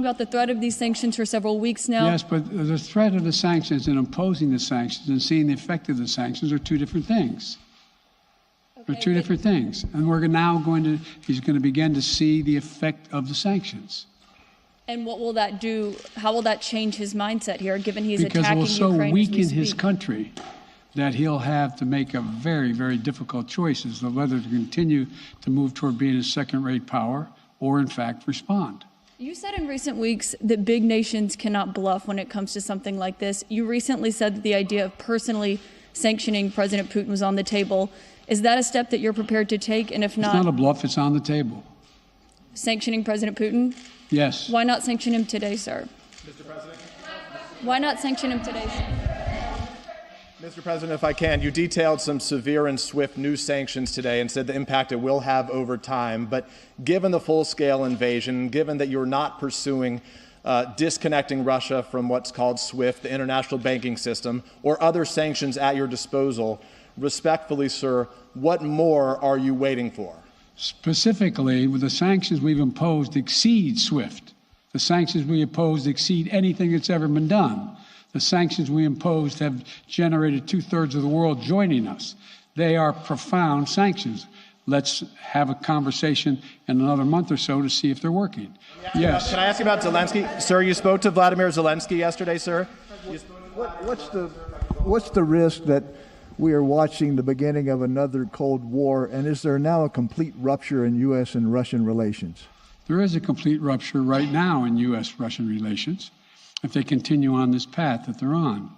about the threat of these sanctions for several weeks now. Yes, but the threat of the sanctions and imposing the sanctions and seeing the effect of the sanctions are two different things. They're two different things. And he's going to begin to see the effect of the sanctions. And what will that do? How will that change his mindset here, given he's because attacking it will so Ukraine weaken his country that he'll have to make a very, very difficult choice as to whether to continue to move toward being a second-rate power or, in fact, respond. You said in recent weeks that big nations cannot bluff when it comes to something like this. You recently said that the idea of personally sanctioning President Putin was on the table. Is that a step that you're prepared to take? And if not, it's not a bluff, it's on the table. Sanctioning President Putin? Yes. Why not sanction him today, sir? Mr. President? Why not sanction him today, sir? Mr. President, if I can, you detailed some severe and swift new sanctions today and said the impact it will have over time. But given the full-scale invasion, given that you're not pursuing disconnecting Russia from what's called SWIFT, the international banking system, or other sanctions at your disposal, respectfully, sir, what more are you waiting for? Specifically, with the sanctions we've imposed exceed SWIFT. The sanctions we imposed exceed anything that's ever been done. The sanctions we imposed have generated 2/3 of the world joining us. They are profound sanctions. Let's have a conversation in another month or so to see if they're working. Yes. Can I ask you about Zelensky? Sir, you spoke to Vladimir Zelensky yesterday, sir. What's the risk that we are watching the beginning of another Cold War, and is there now a complete rupture in U.S. and Russian relations? There is a complete rupture right now in U.S.-Russian relations if they continue on this path that they're on.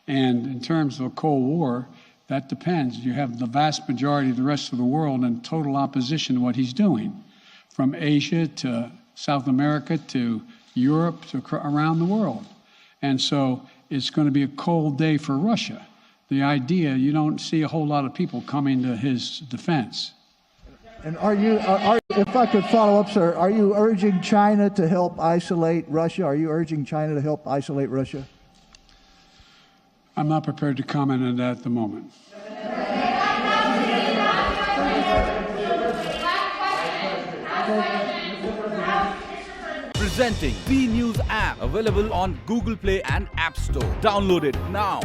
And in terms of a Cold War, that depends. You have the vast majority of the rest of the world in total opposition to what he's doing, from Asia to South America to Europe to around the world. And so it's going to be a cold day for Russia. The idea, you don't see a whole lot of people coming to his defense. And if I could follow up, sir, are you urging China to help isolate Russia? Are you urging China to help isolate Russia? I'm not prepared to comment on that at the moment. Presenting B News app, available on Google Play and App Store. Download it now.